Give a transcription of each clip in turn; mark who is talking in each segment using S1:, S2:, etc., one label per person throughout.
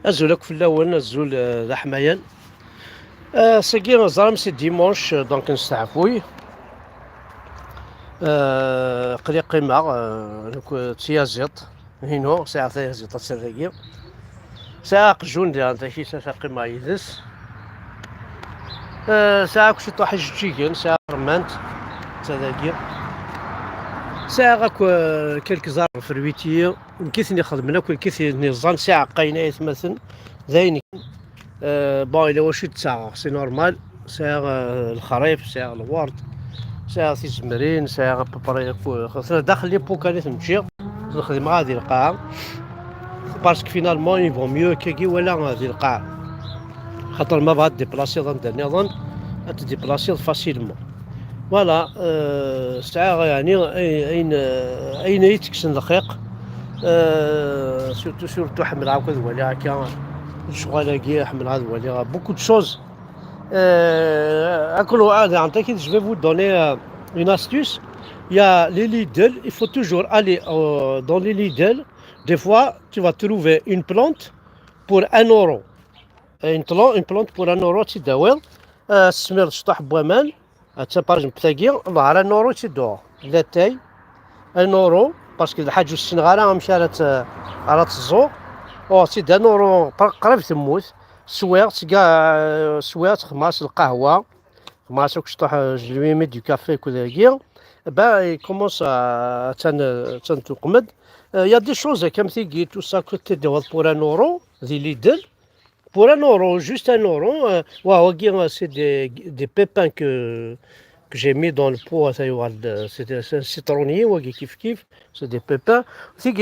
S1: Azulak fell-awen, azul d aḥmayan. Sagi ẓram si dimanche donc nesteɛfuy. Aql-i qqimeɣ nekk tyaziḍt inu sɛiɣ tayaziḍt ass-agi. Sɛiɣ aqjun daki qqimeɣ yid-s. Sɛiɣ akk ciṭuḥ ijeǧǧigen, sɛiɣ ṛmant tadagi. Sɛiɣ akk kelk ẓar fruitier nkit-nni xedmen akk nkit-nni ẓan sɛiɣ qqayen ayetmaten dayen bon إلا واش تساغ سي نورمال. ساغ الخريف ساغ الورد ساغ تيزمرين ساغ بابري خاصنا داخل لي بوكالي تمشي نخدم غادي القاعة باسكو فينالمون يفون ميو كاكي ولا غادي القاعة خاطر ما بغات ديبلاسي ظن نظن تديبلاسي فاسيلمون فوالا. ساغ يعني أين يتكسن الدقيق سورتو حمل عاود ولا هكا شغالاكي حمل عاد ولا بوكو دو شوز. Je vais vous donner une astuce. Il y a les Lidl, il faut toujours aller dans les Lidl. Des fois, tu vas trouver une plante pour 1 euro. Une plante pour 1 euro, tu dois. سمير شطح بوامان تبارج بتاقي ظهر 1 euro تدور لا تاي 1 euro باسكو الحاج السنغاله مشى على تزور او سي 1 euro قريب تموت. سويرت كاع سويرت خماس القهوه خماس كشطح جلويمي دو كافي كذاكيا با كومونس تنقمد. يا دي شوز كم تيجي تو سا كنت تدور بور 1 euro دي ليدل pour 1 euro, juste 1 euro. C'est des pépins que j'ai mis dans le pot. C'est un citronnier, c'est des pépins. C'est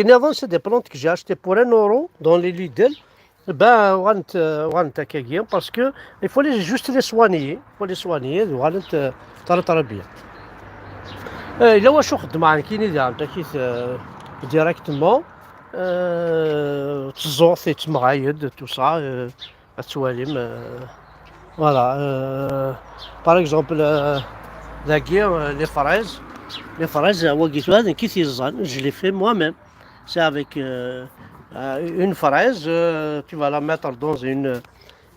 S1: des plantes que j'ai achetées pour 1 euro dans les Lidl. Parce que il faut juste les soigner. Il faut les soigner. bien. Il a واش خدم معاك كاين directement. تزور تمغايد تو سا التواليم. فوالا باغ اكزومبل داكي لي فريز هو قيتو هذا كي تيزان جو لي في moi même c'est avec une fraise tu vas la mettre dans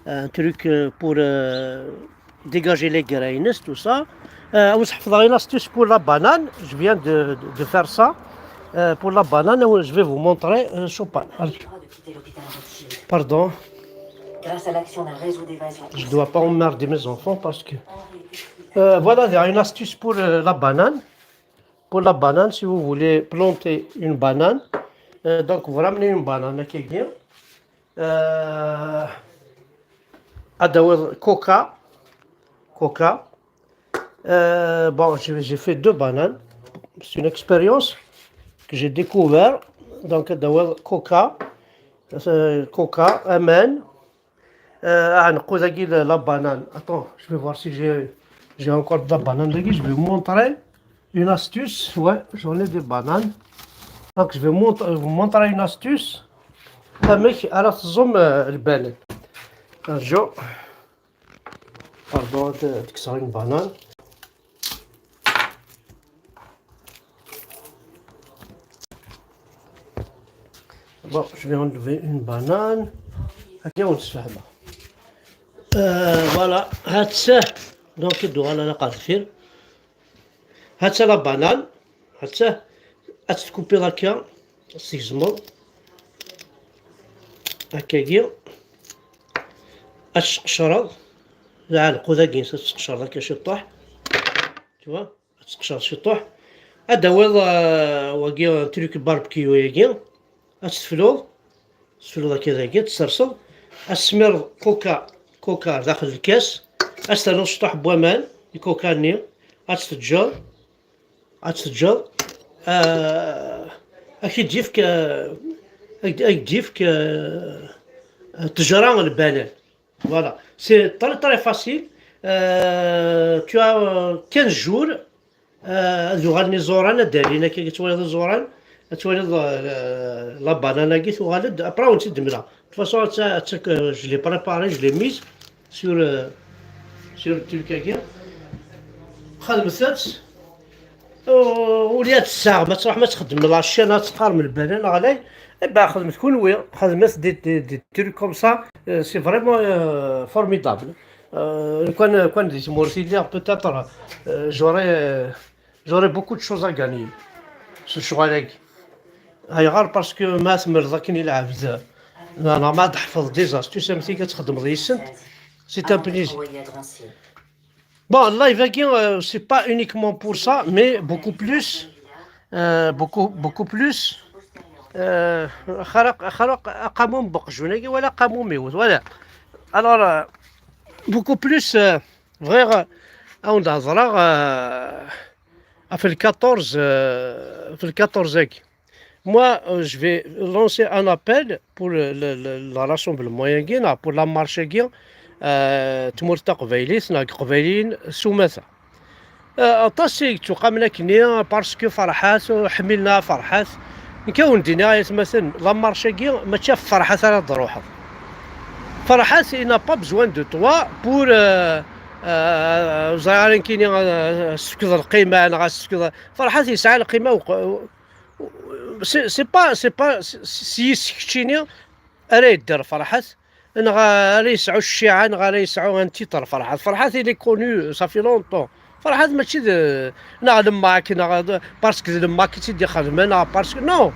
S1: un truc pour dégager les graines tout ça. واش حفظها une astuce pour la banane, je viens de faire ça. Pour la banane, je vais vous montrer Chopin. Pardon.
S2: Grâce à l'action d'un réseau d'évasion.
S1: Je ne dois pas emmerder mes enfants parce que... voilà, il y a une astuce pour la banane. Pour la banane, si vous voulez planter une banane, donc vous ramenez une banane qui est bien. Coca. Bon, j'ai fait 2 bananes. C'est une expérience que j'ai découvert. Donc coca amen la banane. Attends, je vais voir si j'ai encore de la banane. Je vais vous montrer une astuce. Ouais, j'en ai des bananes. Donc je vais vous montrer une astuce. على تزوم البنان. نرجع. Pardon, تكسر une banane. Bon, je vais enlever une banane. Voilà, donc voilà la قادفين. هاتسا لا بانان هاتسا تكوبي هكا سيزمون هكاكيا تقشرها لا القوذا كاين تقشر هكا شطوح توا تقشر شطوح هذا هو واقي تريك باربكيو ياكي تسفلو هكذا تسرسل. السمير كوكا داخل الكاس استنى شطوح بوامان الكوكاني تتجر اكيد تجيفك تجران البنان. Voilà, c'est très facile. Tu as 15 jours. غادي زوران دارينا كي تولد الزوران تولد لا بانانا كي تولد ابرا ونزيد منها فاصون je l'ai préparé, je l'ai mise sur le truc كي خدمت وليات الساعة ما تروح ما تخدم لاشين تقار من البنان غلاي خدمت كونوي خدمت دي تروك كوم سا سي فريمون فورميدابل كان دي مورسيليا بوتيتر جوري بوكو دو شوز ا غاني سو الشغل هاي غير باسكو ما تمرضى كي يلعب بزاف انا ما تحفظ ديجا ستو سامتي كتخدم ريسنت سي ان بليزير. Bon, live again, c'est pas uniquement pour ça, mais beaucoup plus, beaucoup plus. خلق قامون بقجوني ولا قامون ميوت ولا. Alors, beaucoup plus, vrai, on a في ال 14 في ال 14 Moi, je vais lancer un appel pour le rassemblement pour la marche تمرت قبيليت قبيلين سماسة طاسي تقامنا كنيا باسكو فرحات وحملنا فرحات نكون دينا مثلا لا مارشاكي ما تشاف فرحات على ضروحها فرحات إنا با بزوان دو توا بور زعرين كاينين سكذ القيمة أنا غاسكذ فرحات يسعى القيمة سي با سيسكتيني راه يدير فرحات غادي يسعوا الشيعة غادي يسعوا ان تيتر فرحات اللي كونو صافي لونطون فرحات ماشي نخدم معاك باسكو لما كي تيدي خدم انا باسكو نو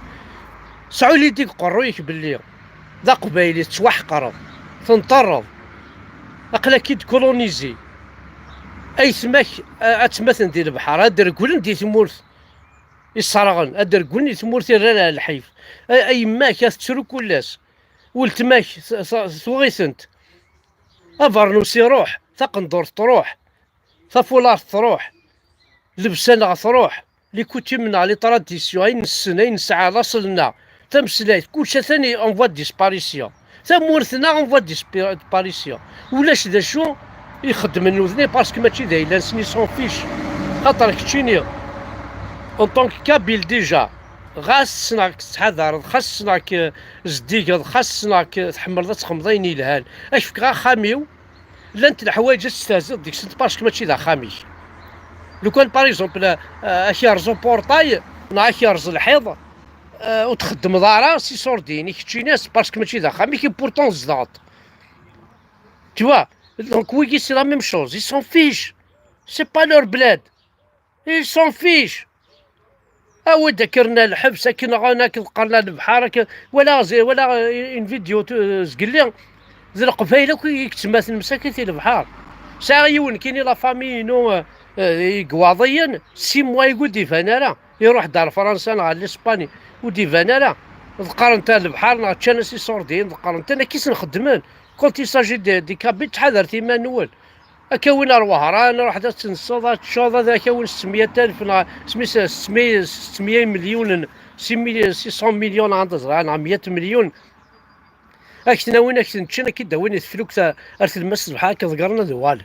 S1: سعوا لي ديك قرويك باللي ذا قبايلي توحقر تنطرد اقلا كي تكولونيزي اي سماك اتمثل ديال البحر ادير كل دي تمورث يصرغن ادير كل تمورث راه الحيف اي ما كتشرو كلاس ولتماك ثوغيسنت افرنوسي روح ثقندور تروح ثفولار تروح لبسنا تروح لي كوتيمنا لي طراديسيون اين السنه اين الساعه لاصلنا تمسلايت كلشي ثاني اون فوا ديسباريسيون ثمورثنا اون فوا ديسباريسيون ولاش ذا شو يخدم الوذني باسكو ماشي دايلا سني سون فيش خاطر كتشيني اون طونك كابيل ديجا خاصناك تحذر خاصناك زديك خاصناك تحمل تخمضين يلهال اشفك غا خاميو لا انت الحوايج تستهزئ ديك السنت باسكو ماشي ذا خامي لو كان باغ اكزومبل اخيرزو بورطاي نا اخيرز الحيض وتخدم دارا سي سورديني كتشي ناس باسكو ماشي ذا خامي كي بورتون زدات tu vois donc oui c'est la même chose ils s'en fichent c'est pas leur bled ils s'en fichent ذكرنا الحبس كنا غناك لقرنا البحر ولا ان فيديو زقلي زي القبايله كي تماثل مساكن في البحر ساعيون كاين لا فامي نو قواضيا 6 موا يقول ديفانا يروح دار فرنسا نهار الاسباني وديفانا لا القرن تاع البحر كان سي سوردين القرن انا كيس نخدمن كنت يساجي دي كابيت حذر تيمانوال أكون أرواح رانا رحت تنصاد تشوض ذا كون 600,000 600 مليون 600 مليون عند زرعنا 100 مليون أكتنا وين أكتنا كي وين الفلوك تاع أرث المسجد بحال كذكرنا دوال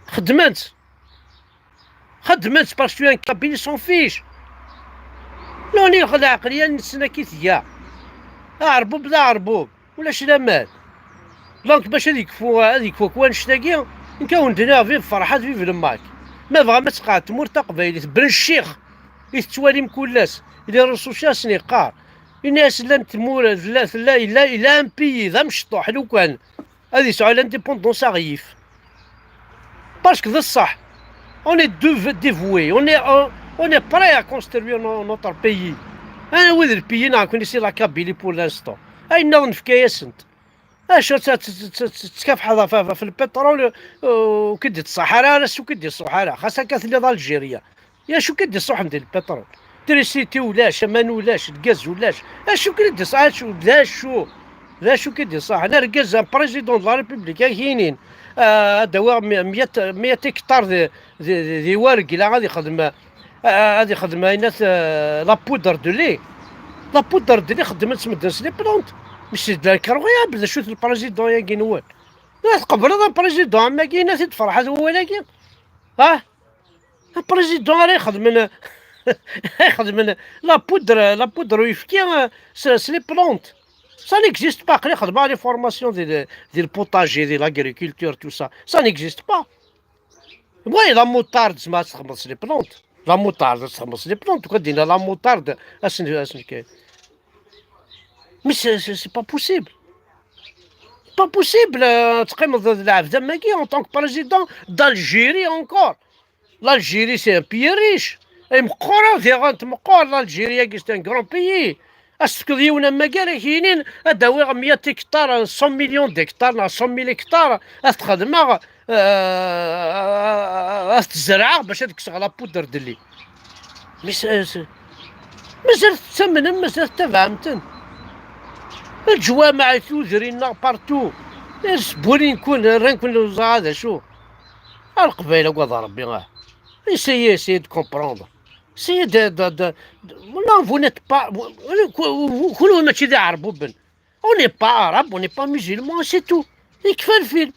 S1: خدمت باسكو ان كابيني سون فيش لوني خد عقليا نسنا كي ثيا عربوب ذا عربوب ولا شي لا مال دونك باش هذيك كوان شتاكيا نكون دنا في فرحات في الماك ما بغا ما تقع تمور تا قبايلي تبن الشيخ يتوالي مكلاس اللي الرسول شاسني قار الناس لا تمور لا الا ان بيي ذا مشطوح لو كان هذه سؤال انديبوندونس غيف باسكو ذا الصح اوني ديفوي اوني براي ا كونستروير نوتر بيي انا وذ البيي نكون سي لا كابيلي بور لانستون اي نظن في كياسنت اش تكافح هذا في البترول وكدي الصحراء لا شو كدي الصحراء خاصها كتلي الجيريا يا شو كدي الصحن ديال البترول تريسيتي ولاش امان ولاش الغاز ولاش شو كدي صح شو لا شو كدي صح انا ركز بريزيدون لا ريبوبليك كاينين دواء 100 هكتار دي ورق لا غادي يخدم ناس لا بودر دو لي خدمت مدرس لي بلونت ماشي انكرويابل شوف البريزيدون يا كينوال لا تقبل هذا البريزيدون ما كاين ناس تفرح هذا هو ولكن البريزيدون راه يخدم لا بودر ويفكي سي لي بلونت سا نيكزيست با قلي خدم لي فورماسيون ديال البوتاجي ديال لاغريكولتور تو سا نيكزيست با المهم لا موطارد ما تخلص لي بلونت لا موطارد تحمص لي بلونط كدينا لا موطارد اسن كاين. مي سي با بوسيبل، با بوسيبل تقيمض العبد ماكي اون طونك بريزيدون دالجيري اونكور. l'Algérie c'est un pays riche مقورة فيها مقور l'Algérie c'est un grand pays. اسكو ديونا مكان كاينين اداوي 100 هكتار 100 مليون ديكتار 100 هكتار تخدمها تزرعها باش هذيك على بودر دلي. مازال تثمن مازال تفهمتن الجوامع ثوذرينا بارتو بولي نكون راه نكون هذا شو القبيله وقضى ربي essayez de comprendre. Essayez de... Non, vous n'êtes pas... On n'est pas arabe, on n'est pas musulman, c'est tout. Et qui fait le film?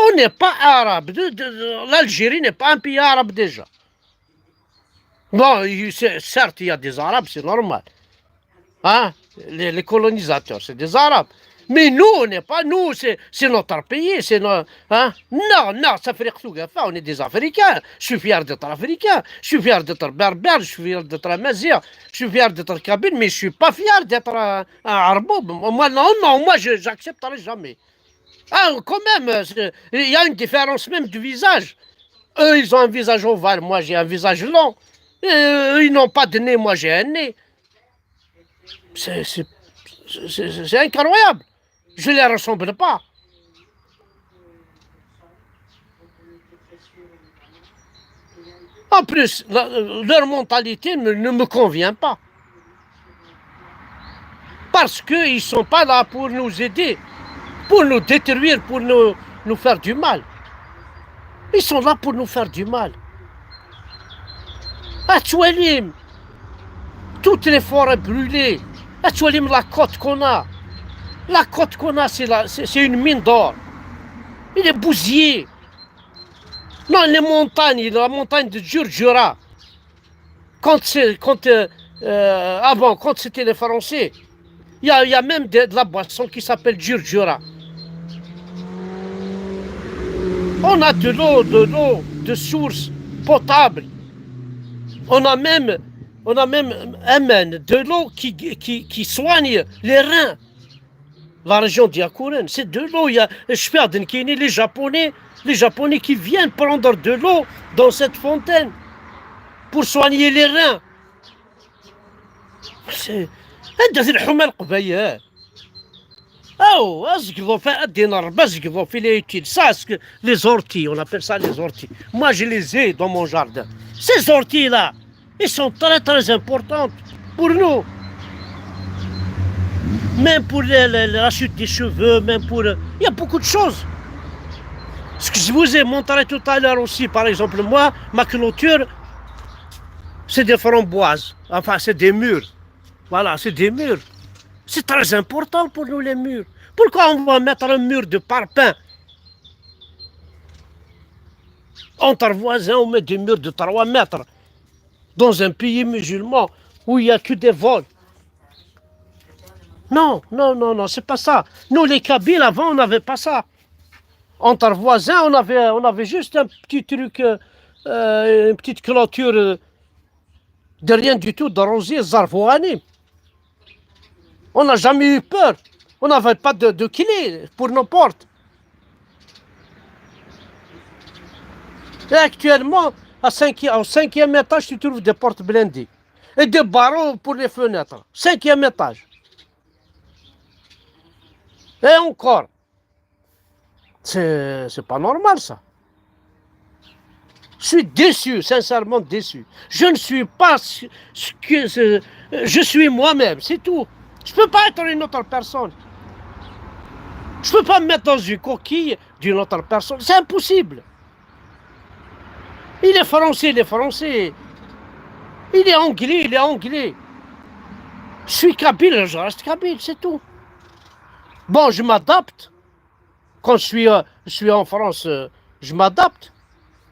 S1: On n'est pas arabe. L'Algérie n'est pas un pays arabe déjà. Bon, certes, il y a des arabes, c'est normal. Hein? Les colonisateurs, c'est des arabes. Mais nous, on n'est pas, nous, c'est notre pays, c'est notre... Hein? Non, ça fait on est des Africains. Je suis fier d'être africain, je suis fier d'être berbère, je suis fier d'être amazigh, je suis fier d'être kabyle, mais je suis pas fier d'être un arboub. Moi, non, moi, j'accepterai jamais. Ah, quand même, il y a une différence même du visage. Eux, ils ont un visage ovale, moi, j'ai un visage long. Eux, ils n'ont pas de nez, moi, j'ai un nez. C'est incroyable. Je ne les ressemble pas. En plus, leur mentalité ne me convient pas. Parce qu'ils ne sont pas là pour nous aider, pour nous détruire, pour nous faire du mal. Ils sont là pour nous faire du mal. À Toualim, toutes les forêts brûlées, à Toualim, la côte qu'on a. La côte qu'on a, c'est une mine d'or. Il est bousillé. Non, les montagnes, la montagne de Djurdjura, avant, quand c'était les Français, il y a même de la boisson qui s'appelle Djurdjura. On a de l'eau de source potable. On a même de l'eau qui soigne les reins. La région d'Yakuren, c'est de l'eau. Il y a les Japonais qui viennent prendre de l'eau dans cette fontaine pour soigner les reins. C'est الحمى القبيلة. Ça, les orties, on appelle ça les orties. Moi, je les ai dans mon jardin. Ces orties-là, ils sont très très importantes pour nous. Même pour la chute des cheveux, même pour... Il y a beaucoup de choses. Ce que je vous ai montré tout à l'heure aussi, par exemple, moi, ma clôture, c'est des framboises. Enfin, c'est des murs. Voilà, c'est des murs. C'est très important pour nous, les murs. Pourquoi on va mettre un mur de parpaing? Entre voisins, on met des murs de 3 mètres. Dans un pays musulman où il n'y a que des vols. Non, c'est pas ça. Nous, les Kabyles, avant, on n'avait pas ça. Entre voisins, on avait juste un petit truc, une petite clôture de rien du tout, de rosier, Zarfouani. On n'a jamais eu peur. On n'avait pas de clé pour nos portes. Et actuellement, au 5e étage, tu trouves des portes blindées. Et des barreaux pour les fenêtres. 5e étage. Et encore. C'est pas normal, ça. Je suis déçu, sincèrement déçu. Je ne suis pas je suis moi-même, c'est tout. Je ne peux pas être une autre personne. Je ne peux pas me mettre dans une coquille d'une autre personne. C'est impossible. Il est français, il est français. Il est anglais, il est anglais. Je suis kabyle, je reste kabyle, c'est tout. Bon, je m'adapte. Quand je suis en France, je m'adapte.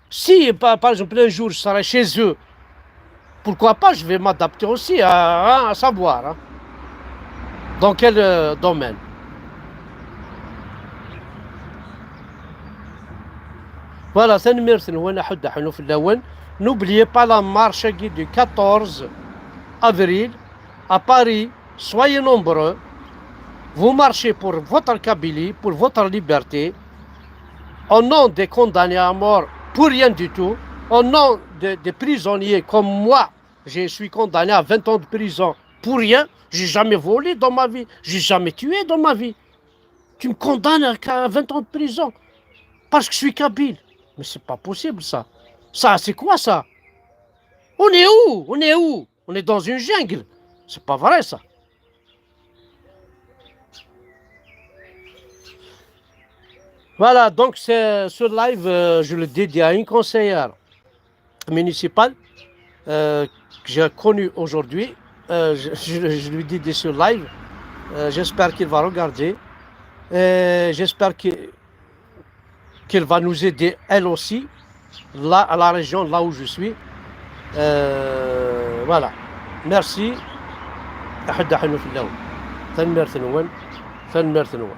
S1: Si, par exemple, un jour, je serai chez eux, pourquoi pas, je vais m'adapter aussi à savoir. Hein. Dans quel domaine. Voilà, ثاني ميرسل هو انا حد حنو في الاول N'oubliez pas la marche du 14 avril à Paris. Soyez nombreux. Vous marchez pour votre Kabylie, pour votre liberté, au nom des condamnés à mort pour rien du tout, au nom des prisonniers comme moi. Je suis condamné à 20 ans de prison pour rien. J'ai jamais volé dans ma vie. J'ai jamais tué dans ma vie. Tu me condamnes à 20 ans de prison parce que je suis kabyle. Mais c'est pas possible ça. Ça, c'est quoi ça? On est où? On est où? On est dans une jungle. C'est pas vrai ça. Voilà, donc ce live, je le dédie à une conseillère municipale que j'ai connue aujourd'hui. Je lui dédie ce live. J'espère qu'il va regarder. J'espère qu'elle va nous aider, elle aussi, là, à la région, là où je suis. Voilà. Merci. أحد أحد في الأول. ثن مرثنون.